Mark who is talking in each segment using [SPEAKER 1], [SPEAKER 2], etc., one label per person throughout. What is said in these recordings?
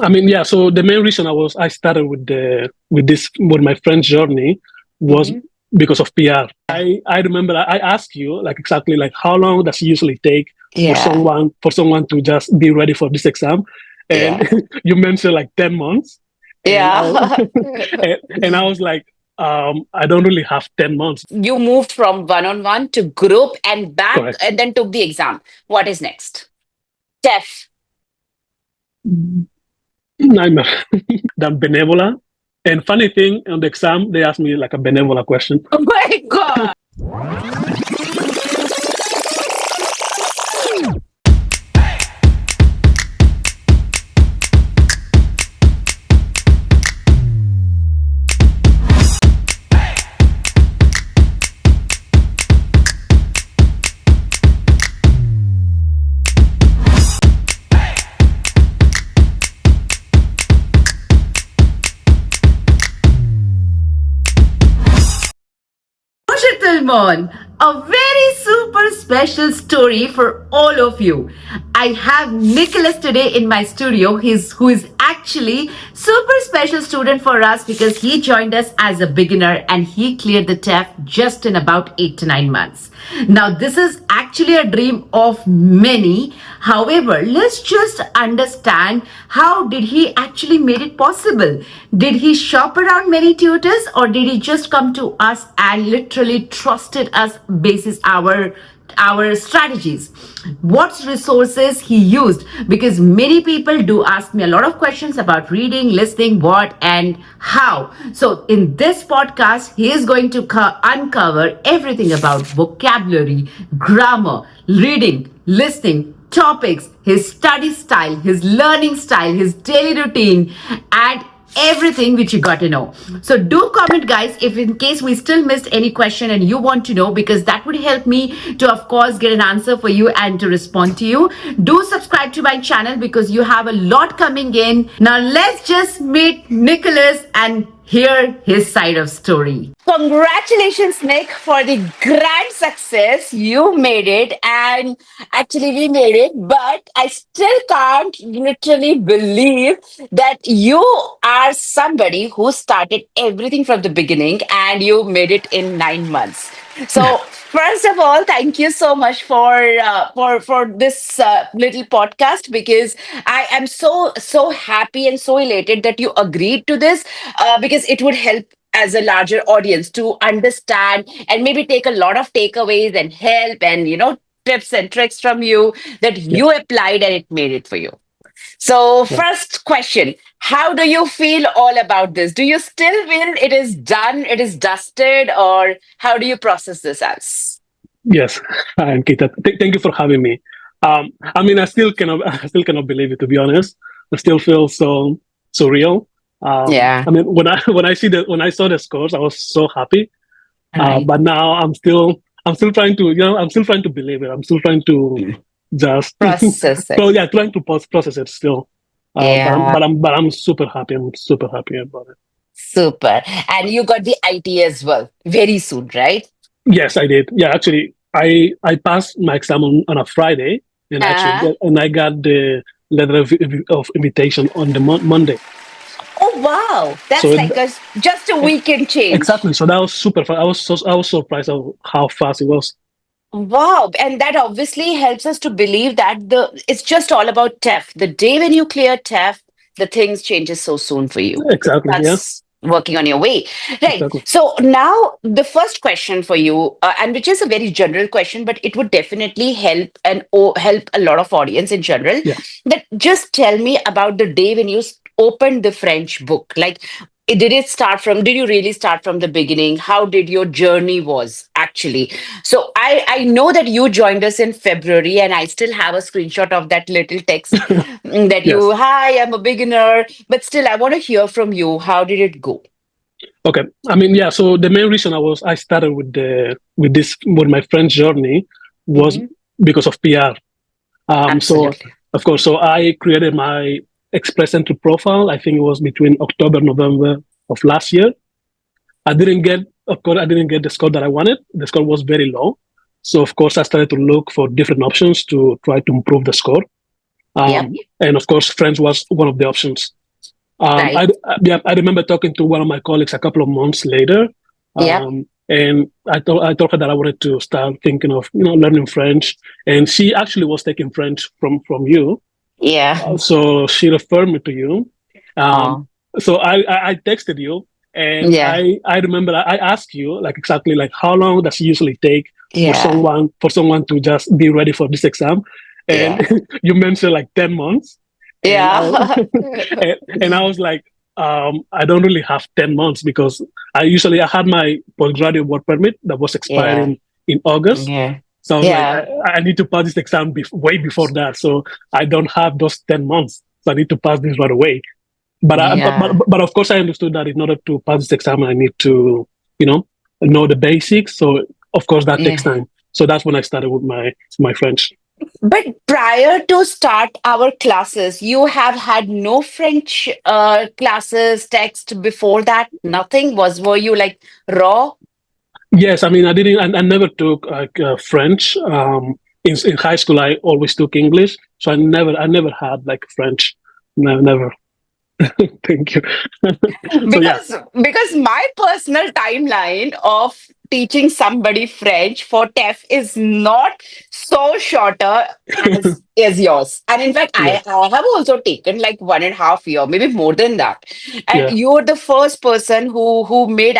[SPEAKER 1] I mean, yeah. So the main reason I started with my friend's journey was
[SPEAKER 2] Hmm.
[SPEAKER 1] because of PR. I remember I asked you like exactly like how long does it usually take
[SPEAKER 2] Yeah,
[SPEAKER 1] for someone to just be ready for this exam, and
[SPEAKER 2] yeah,
[SPEAKER 1] you mentioned like 10 months, and
[SPEAKER 2] yeah.
[SPEAKER 1] and I was like, I don't really have 10 months.
[SPEAKER 2] You moved from one-on-one to group and back,
[SPEAKER 1] Correct.
[SPEAKER 2] and then took the exam. What is next? TEF.
[SPEAKER 1] Nightmare. Then benevola. And funny thing, on the exam, they asked me like a benevola question.
[SPEAKER 2] Oh my God. Tilmon, a very super special story for all of you. I have Nicholas today in my studio. Who is actually super special student for us because he joined us as a beginner and he cleared the TEF just in about 8 to 9 months. Now this is actually a dream of many. However, let's just understand how did he actually made it possible. Did he shop around many tutors or did he just come to us and literally trusted us basis our strategies, what resources he used, because many people do ask me a lot of questions about reading, listening, what and how. So in this podcast he is going to uncover everything about vocabulary, grammar, reading, listening, topics, his study style, his learning style, his daily routine, and everything which you got to know. So do comment guys if in case we still missed any question and you want to know, because that would help me to of course get an answer for you and to respond to you. Do subscribe to my channel because you have a lot coming in. Now let's just meet Nicholas and hear his side of story. Congratulations, Nick, for the grand success. You made it, and actually, we made it, but I still can't literally believe that you are somebody who started everything from the beginning and you made it in 9 months. So, first of all, thank you so much for this little podcast, because I am so happy and so elated that you agreed to this, because it would help as a larger audience to understand and maybe take a lot of takeaways and help and tips and tricks from you that
[SPEAKER 1] Yeah.
[SPEAKER 2] you applied and it made it for you. So,
[SPEAKER 1] Yeah.
[SPEAKER 2] first question, how do you feel all about this? Do you still feel it is done, it is dusted, or how do you process this as?
[SPEAKER 1] Yes. Ankita, thank you for having me. I mean, I still cannot believe it, to be honest. I still feel so surreal.
[SPEAKER 2] Yeah,
[SPEAKER 1] I mean, when I saw the scores, I was so happy.
[SPEAKER 2] right.
[SPEAKER 1] But now I'm still trying to, I'm still trying to believe it. I'm still trying to just,
[SPEAKER 2] Process it.
[SPEAKER 1] well, yeah, trying to process it still.
[SPEAKER 2] Yeah,
[SPEAKER 1] But I'm super happy. I'm super happy about it.
[SPEAKER 2] super. And you got the IT as well very soon, right?
[SPEAKER 1] Yes, I did. Yeah, actually, I passed my exam on a Friday, and
[SPEAKER 2] Uh-huh.
[SPEAKER 1] I got the letter of invitation on the Monday.
[SPEAKER 2] Oh wow,
[SPEAKER 1] So
[SPEAKER 2] that's like a just a weekend change.
[SPEAKER 1] exactly. So that was super fast. I was surprised of how fast it was.
[SPEAKER 2] Wow, and that obviously helps us to believe that the it's just all about TEF. The day when you clear TEF, the things changes so soon for you.
[SPEAKER 1] Exactly. Yeah.
[SPEAKER 2] That's working on your way, right?
[SPEAKER 1] Exactly.
[SPEAKER 2] So now the first question for you, and which is a very general question, but it would definitely help and help a lot of audience in general.
[SPEAKER 1] Yeah.
[SPEAKER 2] That just tell me about the day when you opened the French book. Like, did it start from? Did you really start from the beginning? How did your journey was actually? So I know that you joined us in February, and I still have a screenshot of that little text that
[SPEAKER 1] Yes.
[SPEAKER 2] you, hi, I'm a beginner, but still I want to hear from you. How did it go?
[SPEAKER 1] Okay. I mean, yeah. So the main reason I started with my friend's journey was
[SPEAKER 2] Hmm.
[SPEAKER 1] because of PR. So
[SPEAKER 2] Absolutely.
[SPEAKER 1] of course, so I created my Express Entry profile. I think it was between October, November of last year. Of course, I didn't get the score that I wanted. The score was very low. So of course, I started to look for different options to try to improve the score.
[SPEAKER 2] Yep.
[SPEAKER 1] And of course, French was one of the options.
[SPEAKER 2] Right.
[SPEAKER 1] I remember talking to one of my colleagues a couple of months later,
[SPEAKER 2] Yep.
[SPEAKER 1] and I told her that I wanted to start thinking of learning French, and she actually was taking French from you,
[SPEAKER 2] Yeah.
[SPEAKER 1] so she referred me to you. Um,
[SPEAKER 2] Oh.
[SPEAKER 1] so I texted you, and
[SPEAKER 2] Yeah.
[SPEAKER 1] I remember I asked you like exactly like how long does it usually take
[SPEAKER 2] Yeah.
[SPEAKER 1] for someone to just be ready for this exam, and
[SPEAKER 2] Yeah.
[SPEAKER 1] you mentioned like 10 months, and
[SPEAKER 2] Yeah.
[SPEAKER 1] and I was like, I don't really have 10 months because I had my postgraduate work permit that was
[SPEAKER 2] Yeah.
[SPEAKER 1] expiring in August.
[SPEAKER 2] Yeah.
[SPEAKER 1] So I was like,
[SPEAKER 2] Yeah.
[SPEAKER 1] I need to pass this exam way before that. So I don't have those 10 months. So I need to pass this right away.
[SPEAKER 2] Yeah.
[SPEAKER 1] But of course, I understood that in order to pass this exam, I need to, you know the basics. So of course, that takes
[SPEAKER 2] Yeah.
[SPEAKER 1] time. So that's when I started with my French.
[SPEAKER 2] But prior to start our classes, you have had no French classes, text before that? Nothing? Were you like raw?
[SPEAKER 1] Yes, I mean, I never took like French. In high school, I always took English, so I never had like French. No, never. Thank you. So yeah,
[SPEAKER 2] Because my personal timeline of teaching somebody French for TEF is not so shorter as yours. And in fact,
[SPEAKER 1] yeah,
[SPEAKER 2] I have also taken like 1.5 year, maybe more than that. And
[SPEAKER 1] yeah.
[SPEAKER 2] you're the first person who made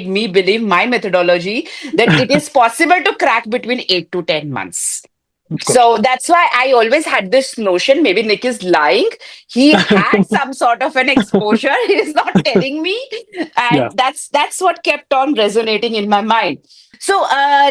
[SPEAKER 2] me believe my methodology that it is possible to crack between 8 to 10 months.
[SPEAKER 1] Of course.
[SPEAKER 2] So that's why I always had this notion. Maybe Nick is lying. He had some sort of an exposure. He's not telling me,
[SPEAKER 1] Yeah.
[SPEAKER 2] and that's what kept on resonating in my mind. So,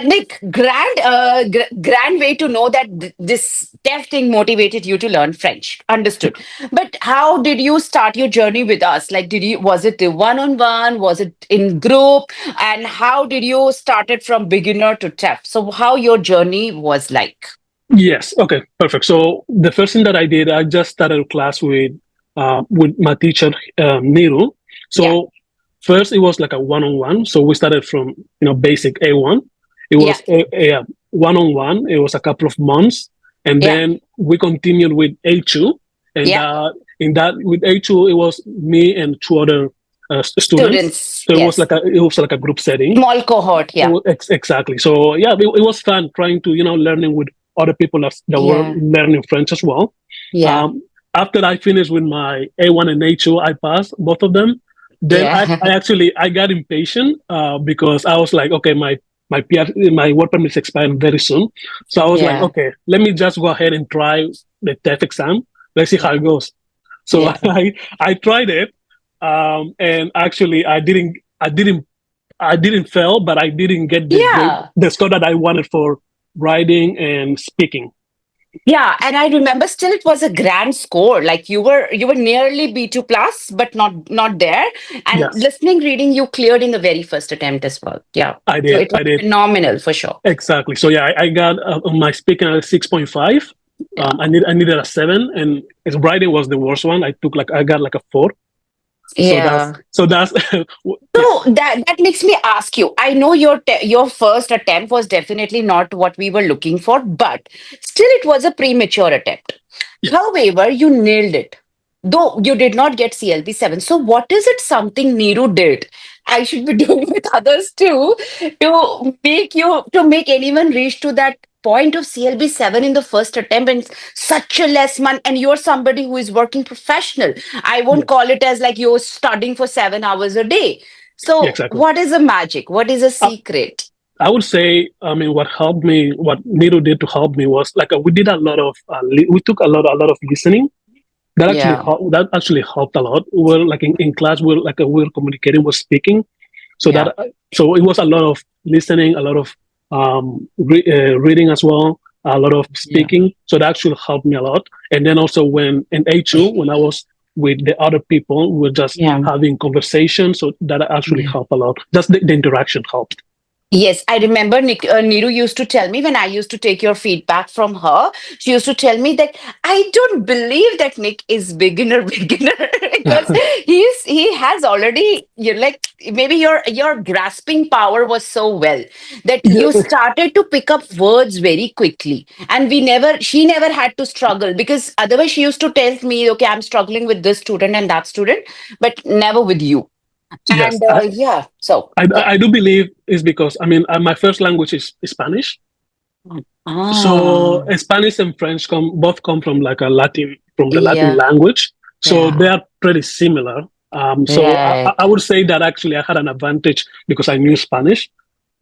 [SPEAKER 2] Nick, grand way to know that this TEF thing motivated you to learn French. Understood. But how did you start your journey with us? Like, was it the one-on-one? Was it in group? And how did you started from beginner to TEF? So, how your journey was like?
[SPEAKER 1] Yes. Okay. Perfect. So the first thing that I did, I just started a class with my teacher, Niru.
[SPEAKER 2] Yeah.
[SPEAKER 1] So first, it was like a one-on-one. So we started from basic A1. It
[SPEAKER 2] Yeah.
[SPEAKER 1] was a one-on-one. It was a couple of months, and
[SPEAKER 2] Yeah.
[SPEAKER 1] then we continued with A2. And
[SPEAKER 2] Yeah.
[SPEAKER 1] in that with A2, it was me and two other students.
[SPEAKER 2] Students.
[SPEAKER 1] So
[SPEAKER 2] Yes.
[SPEAKER 1] it was like a group setting.
[SPEAKER 2] Small cohort. Yeah.
[SPEAKER 1] Exactly. So yeah, it was fun trying to learning with other people that were
[SPEAKER 2] Yeah.
[SPEAKER 1] learning French as well.
[SPEAKER 2] Yeah.
[SPEAKER 1] After I finished with my A1 and A2, I passed both of them. Then
[SPEAKER 2] Yeah.
[SPEAKER 1] I got impatient because I was like, okay, my work permit is expiring very soon. So I was like,
[SPEAKER 2] Yeah.
[SPEAKER 1] okay, let me just go ahead and try the TEF exam. Let's see how it
[SPEAKER 2] Yeah.
[SPEAKER 1] goes. So
[SPEAKER 2] Yeah.
[SPEAKER 1] I tried it, and actually I didn't fail, but I didn't get
[SPEAKER 2] Yeah.
[SPEAKER 1] the score that I wanted for writing and speaking.
[SPEAKER 2] Yeah. And I remember still it was a grand score. Like you were nearly B2 plus, but not there. And
[SPEAKER 1] Yes,
[SPEAKER 2] listening, reading, you cleared in the very first attempt as well. Yeah.
[SPEAKER 1] I
[SPEAKER 2] So
[SPEAKER 1] did.
[SPEAKER 2] it was
[SPEAKER 1] I did.
[SPEAKER 2] phenomenal for sure.
[SPEAKER 1] Exactly. So yeah, I got my speaking at 6.5.
[SPEAKER 2] Yeah.
[SPEAKER 1] I needed a 7, and his writing was the worst one. I got like a 4.
[SPEAKER 2] Yeah.
[SPEAKER 1] So that's yeah.
[SPEAKER 2] So that makes me ask you. I know your first attempt was definitely not what we were looking for, but still it was a premature attempt.
[SPEAKER 1] Yes.
[SPEAKER 2] However, you nailed it. Though you did not get CLB7. So what is it something Neeru did? I should be doing with others too to make anyone reach to that point of CLB7 in the first attempt in such a less month. And you're somebody who is working professional. I won't
[SPEAKER 1] Yes.
[SPEAKER 2] call it as like you're studying for 7 hours a day.
[SPEAKER 1] Yeah.
[SPEAKER 2] So
[SPEAKER 1] Exactly.
[SPEAKER 2] what is a magic? What is a
[SPEAKER 1] Uh,
[SPEAKER 2] secret?
[SPEAKER 1] I would say, I mean, what Nero did to help me was like we did a lot of we took a lot of listening.
[SPEAKER 2] Yeah.
[SPEAKER 1] That actually helped a lot. We're like in class, we're communicating, we're speaking, so
[SPEAKER 2] Yeah.
[SPEAKER 1] that so it was a lot of listening, a lot of reading as well, a lot of
[SPEAKER 2] Yeah.
[SPEAKER 1] speaking. So that actually helped me a lot. And then also when in A2, when I was with the other people, we were just
[SPEAKER 2] Yeah.
[SPEAKER 1] having conversations, so that actually
[SPEAKER 2] Yeah.
[SPEAKER 1] helped a lot. Just the interaction helped.
[SPEAKER 3] Yes, I remember Niru used to tell me when I used to take your feedback from her. She used to tell me that I don't believe that Nick is beginner beginner because he has already, you're like, maybe your grasping power was so well that you
[SPEAKER 1] Yeah.
[SPEAKER 3] started to pick up words very quickly, and we never she never had to struggle, because otherwise she used to tell me, okay, I'm struggling with this student and that student, but never with you.
[SPEAKER 1] Yes,
[SPEAKER 3] And yeah, so yeah.
[SPEAKER 1] I do believe is because I mean my first language is Spanish. So
[SPEAKER 3] Ah,
[SPEAKER 1] Spanish and French come from like a Latin from the Latin
[SPEAKER 3] yeah,
[SPEAKER 1] language, so they
[SPEAKER 3] yeah,
[SPEAKER 1] are pretty similar. So I
[SPEAKER 3] right,
[SPEAKER 1] would say that actually I had an advantage because I knew Spanish.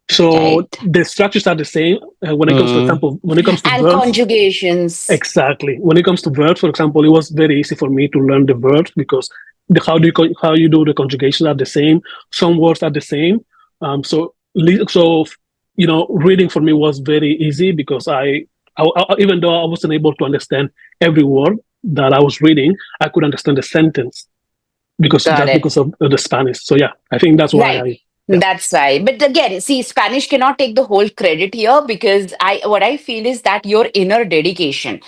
[SPEAKER 1] So
[SPEAKER 3] right.
[SPEAKER 1] the structures are the same when it comes, for
[SPEAKER 3] Mm.
[SPEAKER 1] example, when it comes to
[SPEAKER 3] And
[SPEAKER 1] verbs.
[SPEAKER 3] conjugations.
[SPEAKER 1] Exactly. When it comes to verbs, for example, it was very easy for me to learn the verbs because how you do the conjugations are the same. Some words are the same. So reading for me was very easy because even though I wasn't able to understand every word that I was reading, I could understand the sentence
[SPEAKER 3] Got it.
[SPEAKER 1] because of the Spanish. So yeah, I think that's why
[SPEAKER 3] Right.
[SPEAKER 1] I yeah
[SPEAKER 3] That's right. But again, see, Spanish cannot take the whole credit here, because what I feel is that your inner dedication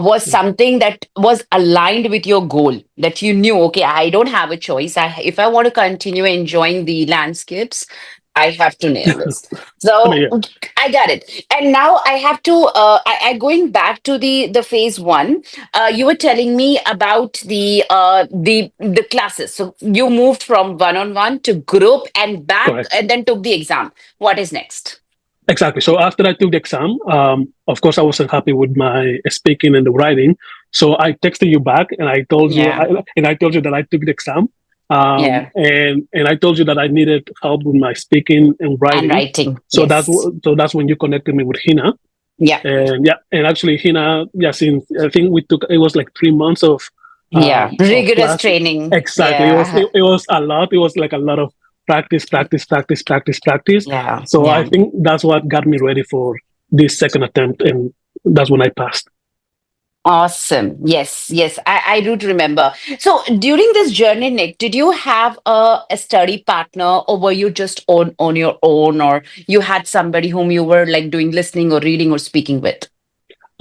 [SPEAKER 3] was
[SPEAKER 1] yeah.
[SPEAKER 3] something that was aligned with your goal, that you knew, okay, I don't have a choice. If I want to continue enjoying the landscapes, I have to nail this.
[SPEAKER 1] I mean
[SPEAKER 3] So
[SPEAKER 1] yeah,
[SPEAKER 3] I got it. And now I have to, I going back to the phase one. You were telling me about the classes. So you moved from one on one to group and back,
[SPEAKER 1] correct.
[SPEAKER 3] and then took the exam. What is next?
[SPEAKER 1] Exactly. So after I took the exam, of course, I wasn't happy with my speaking and the writing. So I texted you back, and
[SPEAKER 3] Yeah,
[SPEAKER 1] I told you that I took the exam,
[SPEAKER 3] yeah,
[SPEAKER 1] and I told you that I needed help with my speaking and
[SPEAKER 3] and
[SPEAKER 1] writing.
[SPEAKER 3] writing.
[SPEAKER 1] So
[SPEAKER 3] Yes.
[SPEAKER 1] that's when you connected me with Hina,
[SPEAKER 3] Yeah,
[SPEAKER 1] and yeah, and actually Hina, yeah, since I think we took it was like 3 months
[SPEAKER 3] yeah.
[SPEAKER 1] of
[SPEAKER 3] Rigorous
[SPEAKER 1] class.
[SPEAKER 3] training.
[SPEAKER 1] Exactly.
[SPEAKER 3] Yeah,
[SPEAKER 1] It was a lot. It was like a lot of practice, practice, practice, practice, practice.
[SPEAKER 3] yeah,
[SPEAKER 1] So I
[SPEAKER 3] yeah.
[SPEAKER 1] think that's what got me ready for this second attempt, and that's when I passed.
[SPEAKER 3] Awesome. Yes, yes, I do remember. So during this journey, Nick, did you have a study partner, or were you just on your own, or you had somebody whom you were like doing listening or reading or speaking with?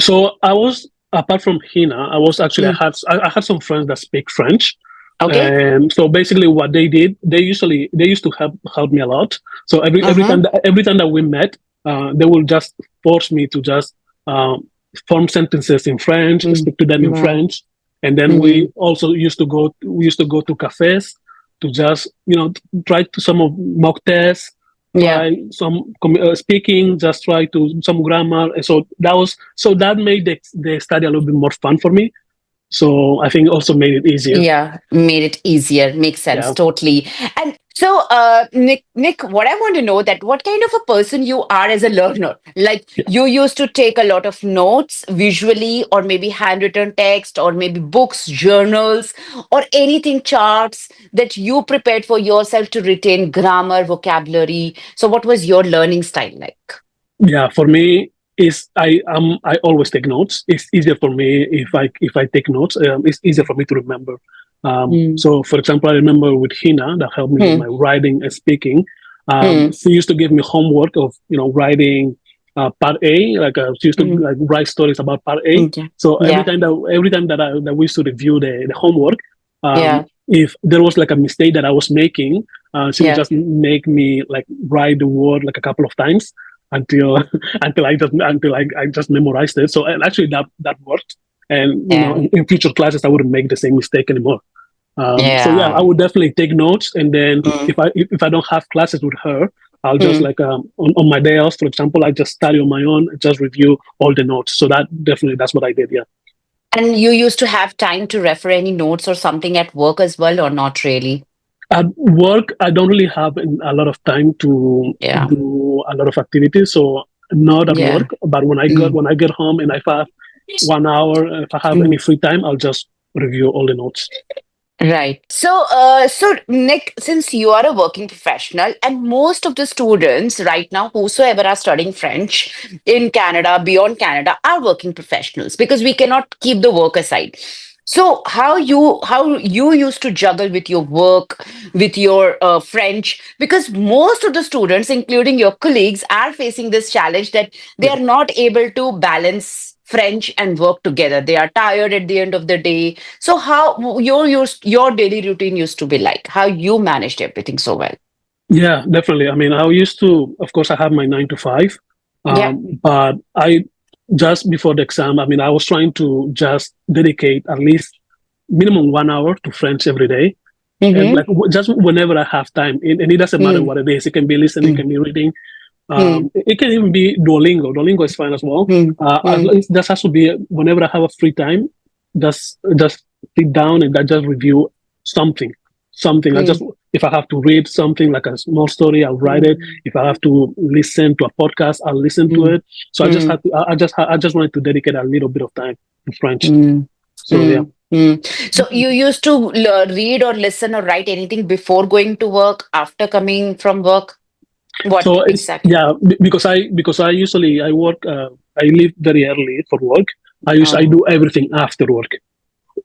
[SPEAKER 1] So I was apart from Hina, I was actually
[SPEAKER 3] Mm.
[SPEAKER 1] I had some friends that speak French,
[SPEAKER 3] Okay.
[SPEAKER 1] and so basically what they did, they used to help me a lot. So
[SPEAKER 3] Mm-hmm.
[SPEAKER 1] every time that we met, they will just force me to just um, form sentences in French,
[SPEAKER 3] Mm.
[SPEAKER 1] speak to them in
[SPEAKER 3] Wow.
[SPEAKER 1] French, and then
[SPEAKER 3] Mm-hmm.
[SPEAKER 1] we used to go to cafes to just try to some of mock tests,
[SPEAKER 3] Yeah.
[SPEAKER 1] try some speaking, just try to some grammar. And so that made the study a little bit more fun for me. So I think also made it easier.
[SPEAKER 3] Yeah, made it easier. Makes sense,
[SPEAKER 1] Yeah.
[SPEAKER 3] totally. And so, Nick, what I want to know, that what kind of a person you are as a learner? Like,
[SPEAKER 1] Yeah.
[SPEAKER 3] you used to take a lot of notes visually, or maybe handwritten text, or maybe books, journals, or anything, charts that you prepared for yourself to retain grammar, vocabulary. So, what was your learning style like?
[SPEAKER 1] Yeah, for me is I always take notes. It's easier for me if I take notes. It's easier for me to remember.
[SPEAKER 3] Mm.
[SPEAKER 1] So, for example, I remember with Hina that helped me with
[SPEAKER 3] Hmm.
[SPEAKER 1] my writing and speaking.
[SPEAKER 3] Hmm.
[SPEAKER 1] She used to give me homework of writing part A. Like she used to
[SPEAKER 3] Hmm.
[SPEAKER 1] like write stories about part A.
[SPEAKER 3] Yeah.
[SPEAKER 1] So
[SPEAKER 3] Yeah.
[SPEAKER 1] every time that we used to review the homework,
[SPEAKER 3] Yeah.
[SPEAKER 1] if there was like a mistake that I was making, she would
[SPEAKER 3] Yeah.
[SPEAKER 1] just make me like write the word like a couple of times until I just memorized it. So and actually that worked. And
[SPEAKER 3] Yeah.
[SPEAKER 1] in future classes, I wouldn't make the same mistake anymore. So yeah, I
[SPEAKER 3] Yeah.
[SPEAKER 1] would definitely take notes, and then
[SPEAKER 3] Mm.
[SPEAKER 1] if I don't have classes with her, I'll just
[SPEAKER 3] Mm.
[SPEAKER 1] like on my day off, for example, I just study on my own, just review all the notes. So that's what I did. Yeah.
[SPEAKER 3] And you used to have time to refer any notes or something at work as well, or not really?
[SPEAKER 1] At work, I don't really have a lot of time to
[SPEAKER 3] Yeah.
[SPEAKER 1] do a lot of activities, so not at
[SPEAKER 3] Yeah.
[SPEAKER 1] work. But
[SPEAKER 3] Mm.
[SPEAKER 1] when I get home and if I have 1 hour, if I have any
[SPEAKER 3] Mm.
[SPEAKER 1] free time, I'll just review all the notes.
[SPEAKER 3] Right. So, Nick, since you are a working professional, and most of the students right now, whosoever are studying French in Canada, beyond Canada, are working professionals, because we cannot keep the work aside. So how you used to juggle with your work, with your French? Because most of the students, including your colleagues, are facing this challenge that they
[SPEAKER 1] Yeah.
[SPEAKER 3] are not able to balance French and work together. They are tired at the end of the day. So how your daily routine used to be like? How you managed everything so well?
[SPEAKER 1] Yeah, definitely. I mean, I used to, of course, I have my 9 to 5,
[SPEAKER 3] Yeah.
[SPEAKER 1] but I just before the exam, I mean, I was trying to just dedicate at least minimum 1 hour to French every day, and
[SPEAKER 3] Mm-hmm.
[SPEAKER 1] like just whenever I have time, and it doesn't matter
[SPEAKER 3] Mm,
[SPEAKER 1] what it is. It can be listening, it
[SPEAKER 3] mm,
[SPEAKER 1] can be reading,
[SPEAKER 3] mm,
[SPEAKER 1] it can even be Duolingo. Duolingo is fine as well.
[SPEAKER 3] mm,
[SPEAKER 1] At
[SPEAKER 3] mm,
[SPEAKER 1] least just has to be whenever I have a free time, just sit down and I just review something, something. I just
[SPEAKER 3] mm,
[SPEAKER 1] if I have to read something like a small story, I'll write it.
[SPEAKER 3] mm,
[SPEAKER 1] If I have to listen to a podcast, I'll listen to
[SPEAKER 3] mm,
[SPEAKER 1] it. So I just
[SPEAKER 3] mm,
[SPEAKER 1] had to. I just wanted to dedicate a little bit of time to French.
[SPEAKER 3] mm.
[SPEAKER 1] So yeah.
[SPEAKER 3] Mm, mm. So you used to read or listen or write anything before going to work, after coming from work? What
[SPEAKER 1] So it's
[SPEAKER 3] exactly?
[SPEAKER 1] yeah because I usually I work I leave very early for work. I
[SPEAKER 3] Oh,
[SPEAKER 1] do everything after work.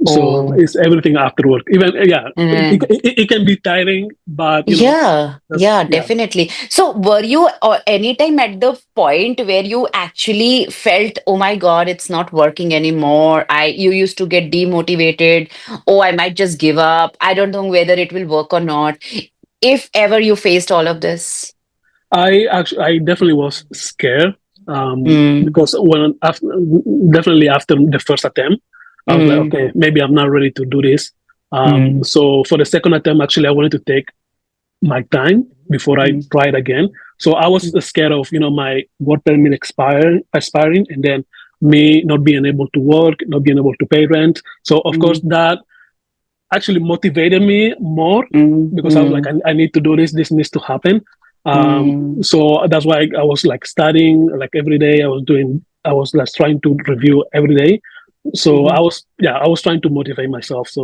[SPEAKER 1] So
[SPEAKER 3] oh,
[SPEAKER 1] it's everything after work. Even yeah,
[SPEAKER 3] mm.
[SPEAKER 1] it can be tiring, but
[SPEAKER 3] Yeah,
[SPEAKER 1] that's
[SPEAKER 3] yeah,
[SPEAKER 1] yeah.
[SPEAKER 3] definitely. So were you anytime at the point where you actually felt, oh my God, it's not working anymore? You used to get demotivated. Oh, I might just give up. I don't know whether it will work or not. If ever you faced all of this.
[SPEAKER 1] I definitely was scared
[SPEAKER 3] Mm,
[SPEAKER 1] because when after definitely after the first attempt, I was like,
[SPEAKER 3] mm,
[SPEAKER 1] okay, maybe I'm not ready to do this.
[SPEAKER 3] mm,
[SPEAKER 1] So for the second attempt, actually, I wanted to take my time before I
[SPEAKER 3] mm,
[SPEAKER 1] try it again. So I was scared of my work permit expiring, and then me not being able to work, not being able to pay rent. So of course
[SPEAKER 3] mm,
[SPEAKER 1] that actually motivated me more
[SPEAKER 3] mm,
[SPEAKER 1] because I was like,
[SPEAKER 3] mm,
[SPEAKER 1] I need to do this. This needs to happen.
[SPEAKER 3] mm,
[SPEAKER 1] So that's why I was like studying like every day. I was like trying to review every day. So
[SPEAKER 3] mhm.
[SPEAKER 1] I was trying to motivate myself. So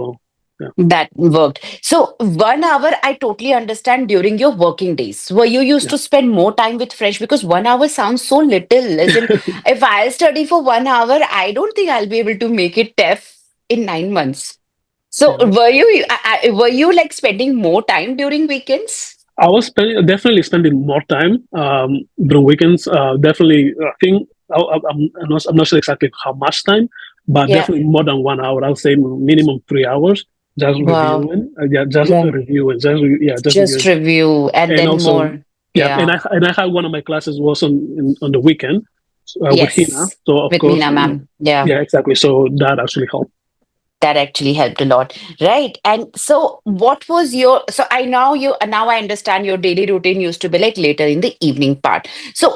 [SPEAKER 1] yeah,
[SPEAKER 3] That worked. So 1 hour, I totally understand during your working days. Were you used
[SPEAKER 1] yeah.
[SPEAKER 3] to spend more time with French? Because 1 hour sounds so little. As in, if I'll study for 1 hour, I don't think I'll be able to make it TEF in 9 months. So
[SPEAKER 1] Yeah.
[SPEAKER 3] were you like spending more time during weekends?
[SPEAKER 1] Definitely spending more time during weekends. Definitely, I think I'm not sure exactly how much time, but
[SPEAKER 3] Yeah.
[SPEAKER 1] definitely more than 1 hour. I'll say minimum 3 hours just
[SPEAKER 3] Wow.
[SPEAKER 1] reviewing. Yeah, just
[SPEAKER 3] Yeah.
[SPEAKER 1] reviewing. Just
[SPEAKER 3] Just
[SPEAKER 1] reviewing.
[SPEAKER 3] review and
[SPEAKER 1] And
[SPEAKER 3] then
[SPEAKER 1] also,
[SPEAKER 3] more.
[SPEAKER 1] yeah,
[SPEAKER 3] Yeah.
[SPEAKER 1] and I had one of my classes was on the weekend with Hina.
[SPEAKER 3] Yes.
[SPEAKER 1] So of
[SPEAKER 3] With
[SPEAKER 1] course,
[SPEAKER 3] Meena, ma'am. Yeah.
[SPEAKER 1] yeah, exactly. So that actually helped.
[SPEAKER 3] That actually helped a lot, right? And so what was your, so I now I understand your daily routine used to be like later in the evening part. So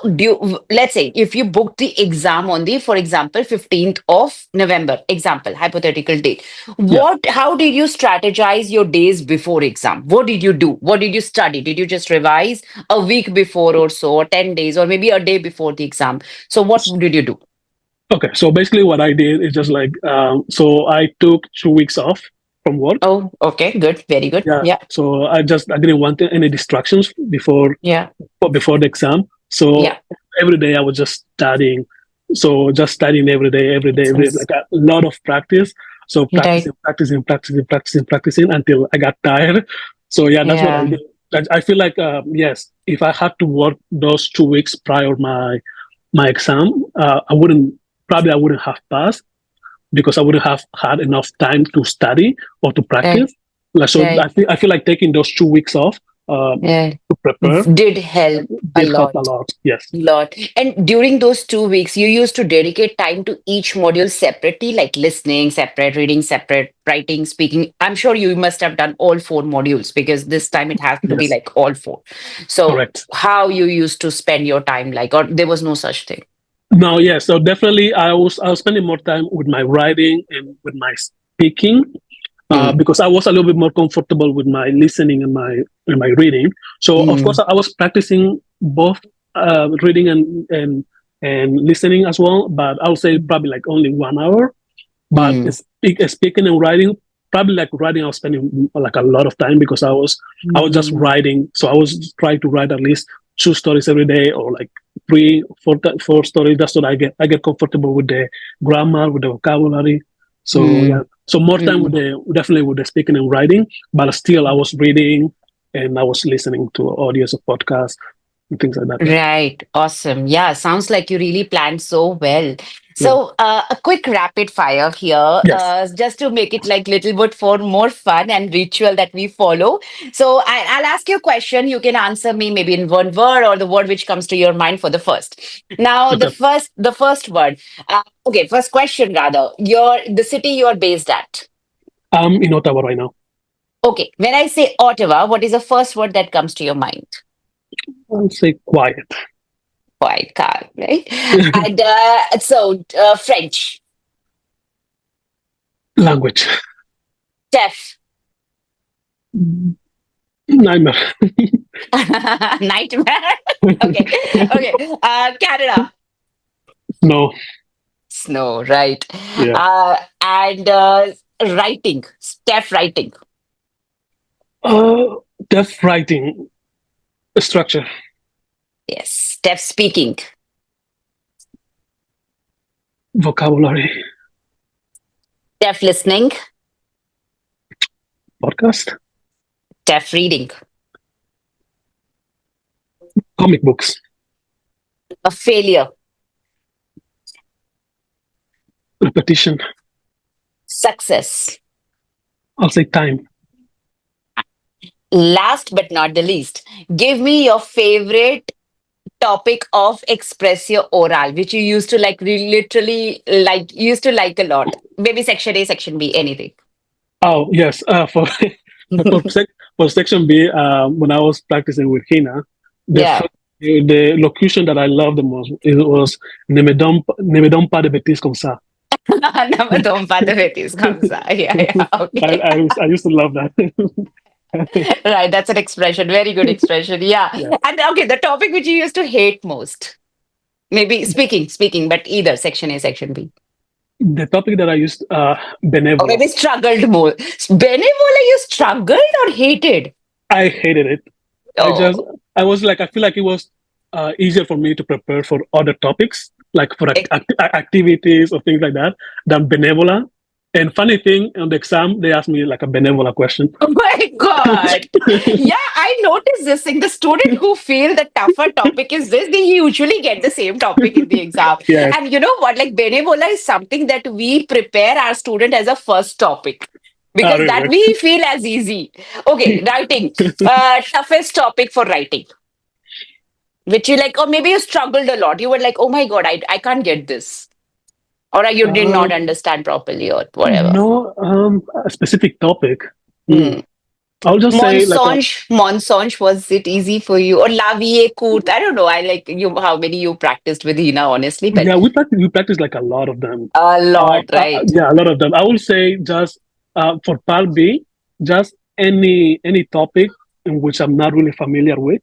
[SPEAKER 3] let's say if you booked the exam on the, for example, 15th of November, example, hypothetical date,
[SPEAKER 1] Yeah.
[SPEAKER 3] what how did you strategize your days before exam? What did you do? What did you study? Did you just revise a week before or so, or 10 days, or maybe a day before the exam? So what did you do?
[SPEAKER 1] Okay. So basically, what I did is just like so I took 2 weeks off from work.
[SPEAKER 3] Oh, okay, good, very good.
[SPEAKER 1] Yeah.
[SPEAKER 3] Yeah.
[SPEAKER 1] So I didn't want any distractions
[SPEAKER 3] Yeah.
[SPEAKER 1] before the exam. So
[SPEAKER 3] Yeah.
[SPEAKER 1] every day I was just studying. So just studying like a lot of practice. So
[SPEAKER 3] Right.
[SPEAKER 1] practicing until I got tired. So yeah, that's what I
[SPEAKER 3] Yeah.
[SPEAKER 1] did. I feel like yes, if I had to work those 2 weeks prior my exam, I wouldn't have passed because I wouldn't have had enough time to study or to
[SPEAKER 3] Right.
[SPEAKER 1] practice. Like, so
[SPEAKER 3] Right.
[SPEAKER 1] I feel like taking those 2 weeks off
[SPEAKER 3] Yeah.
[SPEAKER 1] to prepare
[SPEAKER 3] Did help a
[SPEAKER 1] did help a
[SPEAKER 3] lot.
[SPEAKER 1] lot. Yes,
[SPEAKER 3] Lot. And during those 2 weeks, you used to dedicate time to each module separately, like listening separate, reading separate, writing, speaking. I'm sure you must have done all four modules because this time it has to be
[SPEAKER 1] yes,
[SPEAKER 3] like all four. So
[SPEAKER 1] correct.
[SPEAKER 3] how you used to spend your time, like, or there was no such thing.
[SPEAKER 1] No, yes. So definitely, I was spending more time with my writing and with my speaking
[SPEAKER 3] Mm,
[SPEAKER 1] because I was a little bit more comfortable with my listening and my reading. So of course,
[SPEAKER 3] mm,
[SPEAKER 1] I was practicing both reading and listening as well. But I would say probably like only 1 hour. But
[SPEAKER 3] mm,
[SPEAKER 1] speaking and writing, probably like writing, I was spending like a lot of time because I was just
[SPEAKER 3] mm.
[SPEAKER 1] writing. So I was trying to write at least 2 stories every day, or like four stories. That's what I get. I get comfortable with the grammar, with the vocabulary. So yeah, so more time with
[SPEAKER 3] Mm.
[SPEAKER 1] the definitely with the speaking and writing, but still I was reading and I was listening to audios of podcasts and things like that. Yeah.
[SPEAKER 3] Right. Awesome. Yeah. Sounds like you really planned so well.
[SPEAKER 1] Yeah.
[SPEAKER 3] So, a quick rapid fire here,
[SPEAKER 1] Yes.
[SPEAKER 3] just to make it like little bit for more fun and ritual that we follow. So, I'll ask you a question. You can answer me maybe in one word or the word which comes to your mind for the first. Now,
[SPEAKER 1] Okay.
[SPEAKER 3] the first word. Okay, first question rather. The city you are based at.
[SPEAKER 1] I'm in Ottawa right now.
[SPEAKER 3] Okay, when I say Ottawa, what is the first word that comes to your mind?
[SPEAKER 1] I'll say quiet.
[SPEAKER 3] Quiet car, right? And French,
[SPEAKER 1] Language.
[SPEAKER 3] TEF,
[SPEAKER 1] Nightmare.
[SPEAKER 3] nightmare. Okay, okay. Canada,
[SPEAKER 1] No.
[SPEAKER 3] snow, right?
[SPEAKER 1] Yeah.
[SPEAKER 3] And writing, TEF writing.
[SPEAKER 1] Uh, Deaf writing structure.
[SPEAKER 3] Yes, TEF speaking,
[SPEAKER 1] Vocabulary.
[SPEAKER 3] TEF listening,
[SPEAKER 1] Podcast.
[SPEAKER 3] TEF reading.
[SPEAKER 1] Comic books.
[SPEAKER 3] A failure,
[SPEAKER 1] Repetition.
[SPEAKER 3] success.
[SPEAKER 1] I'll say time.
[SPEAKER 3] Last but not the least, give me your favorite topic of expressio oral, which you used to like literally like used to like a lot. Maybe section A, section B, anything.
[SPEAKER 1] Oh yes. For for section B, when I was practicing with Hina, the
[SPEAKER 3] Yeah.
[SPEAKER 1] first, the locution that I loved the most it was ne me donne pas de bêtises comme ça.
[SPEAKER 3] Namadom Padavetis comes. Yeah, yeah. Okay.
[SPEAKER 1] I used to love that.
[SPEAKER 3] Right. That's an expression. Very good expression. Yeah.
[SPEAKER 1] Yeah.
[SPEAKER 3] And okay, the topic which you used to hate most. Maybe speaking, but either section A, section B.
[SPEAKER 1] The topic that I used,
[SPEAKER 3] Or
[SPEAKER 1] benevola.
[SPEAKER 3] maybe struggled more. Benevola, you struggled or hated?
[SPEAKER 1] I hated it. I just,
[SPEAKER 3] Oh,
[SPEAKER 1] I was like, I feel like it was easier for me to prepare for other topics, like for activities or things like that, than benevola. And funny thing, on the exam, they asked me like a benevola question.
[SPEAKER 3] oh my God. Yeah, I noticed this thing. The student who feel the tougher topic is this, they usually get the same topic in the exam.
[SPEAKER 1] Yes.
[SPEAKER 3] And you know what? Like Benevola is something that we prepare our student as a first topic because that
[SPEAKER 1] Really.
[SPEAKER 3] we feel as easy. Okay, writing. Toughest topic for writing, which you like, or maybe you struggled a lot. You were like, oh my God, I can't get this. Or you did not
[SPEAKER 1] Um,
[SPEAKER 3] understand properly or whatever.
[SPEAKER 1] no, a specific topic. Hmm.
[SPEAKER 3] Hmm.
[SPEAKER 1] I'll just say like a,
[SPEAKER 3] Monsonge, was it easy for you? Or La Vie est courte? I don't know. I like you how many you practiced with Hina, honestly, but
[SPEAKER 1] yeah, we practice like a lot of them.
[SPEAKER 3] a lot, right?
[SPEAKER 1] Yeah, a lot of them. I will say just for part B, just any topic in which I'm not really familiar with,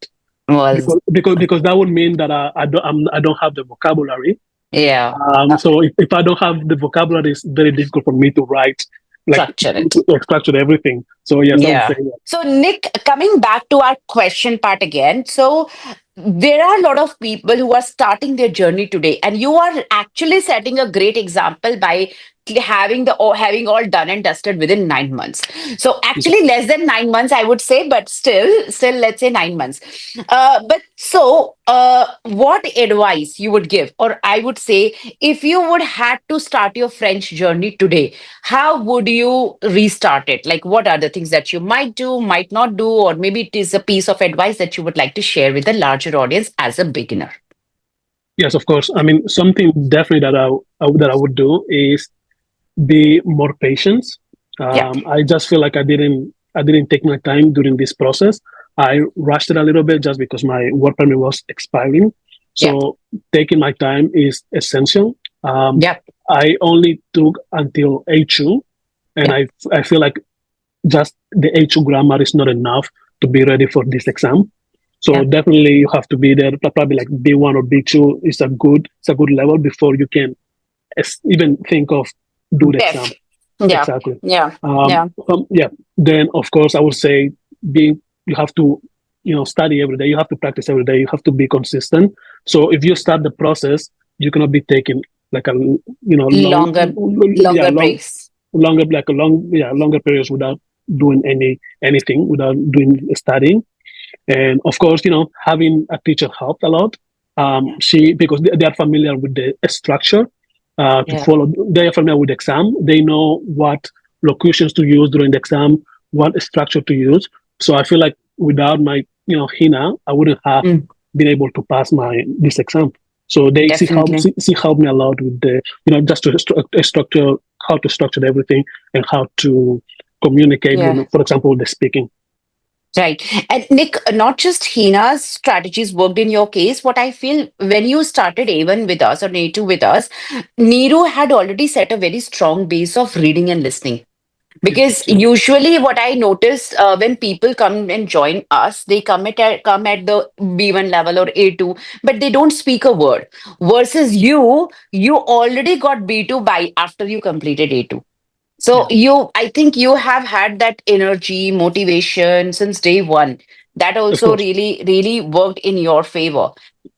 [SPEAKER 3] Was
[SPEAKER 1] because that would mean that I don't have the vocabulary.
[SPEAKER 3] yeah.
[SPEAKER 1] So if I don't have the vocabulary, it's very difficult for me to write like
[SPEAKER 3] Structure it.
[SPEAKER 1] to structure everything. So yes, I would
[SPEAKER 3] Yeah.
[SPEAKER 1] say that.
[SPEAKER 3] So, Nick, coming back to our question part again. So, there are a lot of people who are starting their journey today, and you are actually setting a great example by having all done and dusted within 9 months. So, actually, less than 9 months, I would say, but still, let's say 9 months. What advice you would give, or I would say, if you would had to start your French journey today, how would you restart it? Like, what are the things that you might do, might not do, or maybe it is a piece of advice that you would like to share with a larger audience as a beginner?
[SPEAKER 1] Yes, of course. I mean, something definitely that I would do is be more patient.
[SPEAKER 3] Yeah,
[SPEAKER 1] I just feel like I didn't take my time during this process. I rushed it a little bit just because my work permit was expiring.
[SPEAKER 3] yeah,
[SPEAKER 1] So taking my time is essential.
[SPEAKER 3] yeah,
[SPEAKER 1] I only took until A2, and
[SPEAKER 3] yeah,
[SPEAKER 1] I feel like just the A2 grammar is not enough to be ready for this exam. So
[SPEAKER 3] yeah.
[SPEAKER 1] definitely you have to be there. Probably like B1 or B2 is a good level before you can even think of do the exam.
[SPEAKER 3] Def. Yeah,
[SPEAKER 1] Exactly.
[SPEAKER 3] yeah, yeah.
[SPEAKER 1] Yeah. Then of course I would say you have to study every day. You have to practice every day. You have to be consistent. So if you start the process, you cannot be taking like a long
[SPEAKER 3] Longer,
[SPEAKER 1] yeah
[SPEAKER 3] longer
[SPEAKER 1] long
[SPEAKER 3] breaks.
[SPEAKER 1] longer periods without doing anything, without doing studying. And of course, having a teacher helped a lot. Because they are familiar with the structure to
[SPEAKER 3] Yeah.
[SPEAKER 1] follow. They are familiar with the exam. They know what locutions to use during the exam, what structure to use. So I feel like without my, Hina, I wouldn't have
[SPEAKER 3] Mm,
[SPEAKER 1] been able to pass this exam. So
[SPEAKER 3] definitely.
[SPEAKER 1] she helped me a lot with the, just to structure, how to structure everything and how to communicate,
[SPEAKER 3] Yeah.
[SPEAKER 1] for example, the speaking.
[SPEAKER 3] Right. And Nick, not just Hina's strategies worked in your case. What I feel when you started A1 with us or A2 with us, Neeru had already set a very strong base of reading and listening.
[SPEAKER 1] Yes,
[SPEAKER 3] Because
[SPEAKER 1] absolutely.
[SPEAKER 3] usually what I notice when people come and join us, they come at the B1 level or A2, but they don't speak a word. Versus you already got B2 by after you completed A2. So
[SPEAKER 1] Yeah,
[SPEAKER 3] I think you have had that energy, motivation since day one. That
[SPEAKER 1] of
[SPEAKER 3] also
[SPEAKER 1] course.
[SPEAKER 3] really, really worked in your favor.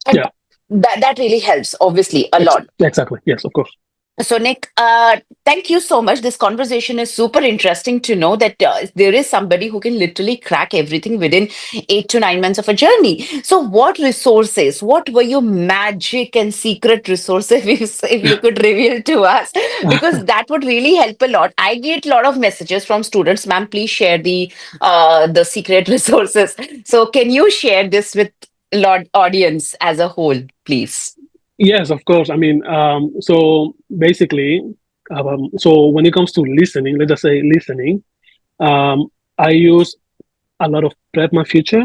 [SPEAKER 3] And
[SPEAKER 1] Yeah,
[SPEAKER 3] that really helps, obviously, a lot.
[SPEAKER 1] exactly. Yes, of course.
[SPEAKER 3] So, Nick, thank you so much. This conversation is super interesting to know that there is somebody who can literally crack everything within 8 to 9 months of a journey. So, what resources, what were your magic and secret resources, if you could reveal to us? Because that would really help a lot. I get a lot of messages from students, ma'am, please share the secret resources. So, can you share this with audience as a whole, please?
[SPEAKER 1] Yes, of course. I mean, so basically, so when it comes to listening, let's just say listening, um, I use a lot of Prep My Future,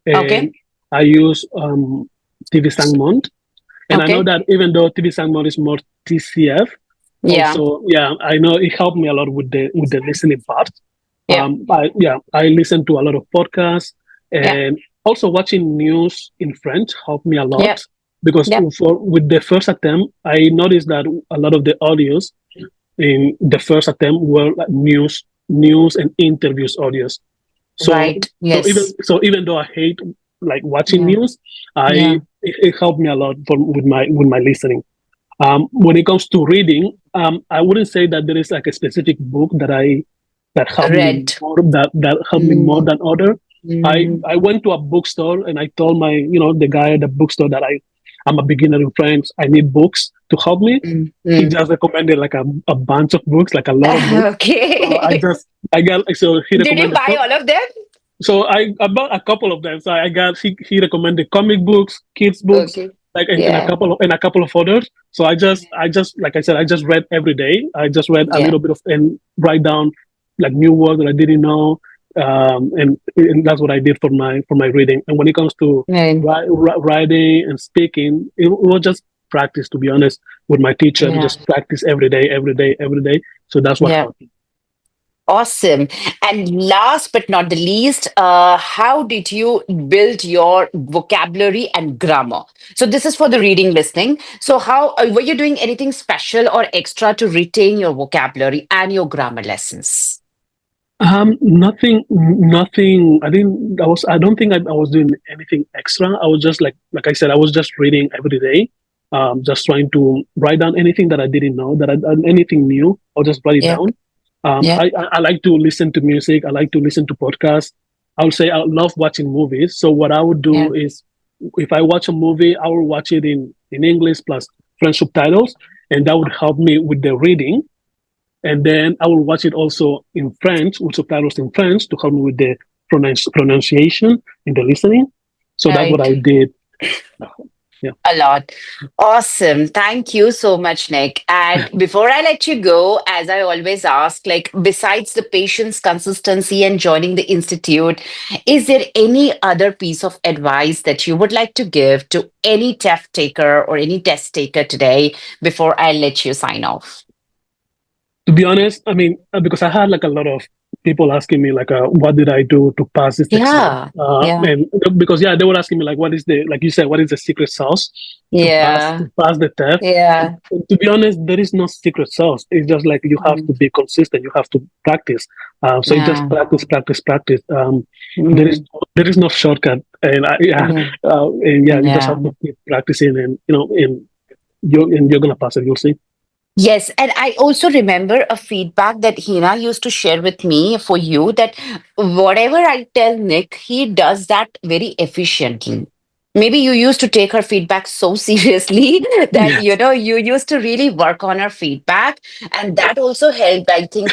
[SPEAKER 3] Okay.
[SPEAKER 1] and I use TV Sangmont. And I know
[SPEAKER 3] Okay.
[SPEAKER 1] that even though TV Sangmont is more TCF,
[SPEAKER 3] Yeah.
[SPEAKER 1] also, yeah, I know it helped me a lot with the listening part.
[SPEAKER 3] Yeah.
[SPEAKER 1] I listen to a lot of podcasts,
[SPEAKER 3] Yeah.
[SPEAKER 1] and also watching news in French helped me a lot
[SPEAKER 3] Yep.
[SPEAKER 1] because
[SPEAKER 3] Yep.
[SPEAKER 1] with the first attempt, I noticed that a lot of the audios in the first attempt were like news and interviews audios. So
[SPEAKER 3] Right. Yes.
[SPEAKER 1] even though I hate like watching
[SPEAKER 3] Yeah.
[SPEAKER 1] news,
[SPEAKER 3] Yeah.
[SPEAKER 1] it helped me a lot with my listening. When it comes to reading, I wouldn't say that there is like a specific book
[SPEAKER 3] Red.
[SPEAKER 1] that helped me more
[SPEAKER 3] Mm,
[SPEAKER 1] than other.
[SPEAKER 3] mm,
[SPEAKER 1] I went to a bookstore and I told the guy at the bookstore that I'm a beginner in French. I need books to help me.
[SPEAKER 3] mm,
[SPEAKER 1] He
[SPEAKER 3] mm.
[SPEAKER 1] just recommended like a bunch of books, like a lot of books. So
[SPEAKER 3] Okay.
[SPEAKER 1] so he
[SPEAKER 3] Did you
[SPEAKER 1] recommended.
[SPEAKER 3] buy all of them?
[SPEAKER 1] So I bought a couple of them. So he recommended comic books, kids books,
[SPEAKER 3] Okay.
[SPEAKER 1] like and
[SPEAKER 3] Yeah.
[SPEAKER 1] a couple of others. So I just like I said, I just read every day. I just read a
[SPEAKER 3] Yeah.
[SPEAKER 1] little bit of and write down like new words that I didn't know, and that's what I did for my reading. And when it comes to
[SPEAKER 3] Right.
[SPEAKER 1] writing and speaking, it was just practice. To be honest, with my teacher,
[SPEAKER 3] Yeah.
[SPEAKER 1] just practice every day, every day, every day. So that's what
[SPEAKER 3] Yeah.
[SPEAKER 1] helped.
[SPEAKER 3] Awesome. And last but not the least, how did you build your vocabulary and grammar? So this is for the reading listening. So how were you doing anything special or extra to retain your vocabulary and your grammar lessons?
[SPEAKER 1] Nothing. I don't think I was doing anything extra. I was just like I said, I was just reading every day, just trying to write down anything that I didn't know, anything new. I'll just write it
[SPEAKER 3] Yeah.
[SPEAKER 1] down.
[SPEAKER 3] Yeah.
[SPEAKER 1] I like to listen to music. I like to listen to podcasts. I would say I love watching movies. So what I would
[SPEAKER 3] Yeah.
[SPEAKER 1] do is, if I watch a movie, I will watch it in English plus French subtitles, and that would help me with the reading. And then I will watch it also in French with subtitles in French to help me with the pronunciation in the listening. So that's what
[SPEAKER 3] Right.
[SPEAKER 1] I did. Yeah.
[SPEAKER 3] A lot. Awesome. Thank you so much, Nick. And before I let you go, as I always ask, like, besides the patience, consistency, and joining the institute, is there any other piece of advice that you would like to give to any TEF taker or any test taker today before I let you sign off?
[SPEAKER 1] To be honest, I mean, because I had like a lot of people asking me like, what did I do to pass this exam?
[SPEAKER 3] Yeah. Yeah.
[SPEAKER 1] And because yeah, they were asking me like, what is the like you said, what is the secret sauce
[SPEAKER 3] Yeah.
[SPEAKER 1] to pass the test?
[SPEAKER 3] Yeah.
[SPEAKER 1] And to be honest, there is no secret sauce. It's just like you have
[SPEAKER 3] Mm,
[SPEAKER 1] to be consistent. You have to practice. So you just
[SPEAKER 3] yeah.
[SPEAKER 1] practice, practice, practice. There is
[SPEAKER 3] Mm,
[SPEAKER 1] there is no shortcut, and
[SPEAKER 3] yeah.
[SPEAKER 1] and yeah, you just
[SPEAKER 3] Yeah.
[SPEAKER 1] have to keep practicing, and and you're gonna pass it. You'll see.
[SPEAKER 3] Yes, and I also remember a feedback that Hina used to share with me for you that whatever I tell Nick, he does that very efficiently. Maybe you used to take her feedback so seriously that
[SPEAKER 1] Yes.
[SPEAKER 3] you used to really work on her feedback, and that also helped. I think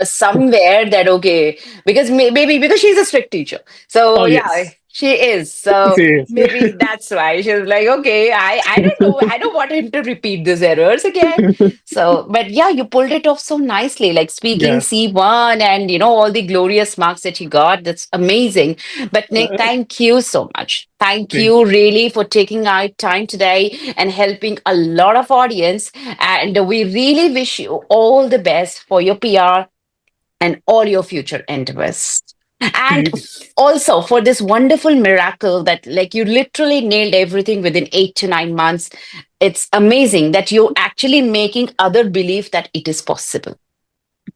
[SPEAKER 3] somewhere that okay, because maybe because she's a strict teacher, so
[SPEAKER 1] Oh
[SPEAKER 3] yeah,
[SPEAKER 1] yes.
[SPEAKER 3] she is. So
[SPEAKER 1] Yes.
[SPEAKER 3] maybe that's why she was like, okay, I don't know, I don't want him to repeat these errors again. So, but yeah, you pulled it off so nicely, like speaking
[SPEAKER 1] Yes.
[SPEAKER 3] C1 and all the glorious marks that you got. That's amazing. But Nick,
[SPEAKER 1] Uh,
[SPEAKER 3] thank you so much. Thank
[SPEAKER 1] thank
[SPEAKER 3] you really for taking out time today and helping a lot of audience. And we really wish you all the best for your PR and all your future endeavors. And
[SPEAKER 1] thank you.
[SPEAKER 3] also for this wonderful miracle that, like, you literally nailed everything within 8 to 9 months. It's amazing that you're actually making other believe that it is possible.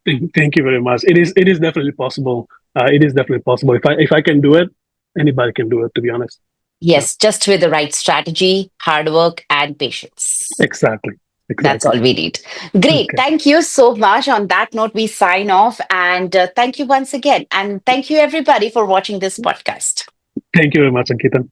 [SPEAKER 1] Thank you very much. It is definitely possible. It is definitely possible. If I can do it, anybody can do it. To be honest. Yeah.
[SPEAKER 3] Yes, just with the right strategy, hard work, and patience.
[SPEAKER 1] Exactly.
[SPEAKER 3] That's
[SPEAKER 1] Exactly.
[SPEAKER 3] all we need. Great.
[SPEAKER 1] Okay.
[SPEAKER 3] Thank you so much. On that note, we sign off. And thank you once again. And thank you, everybody, for watching this podcast.
[SPEAKER 1] Thank you very much, Ankita.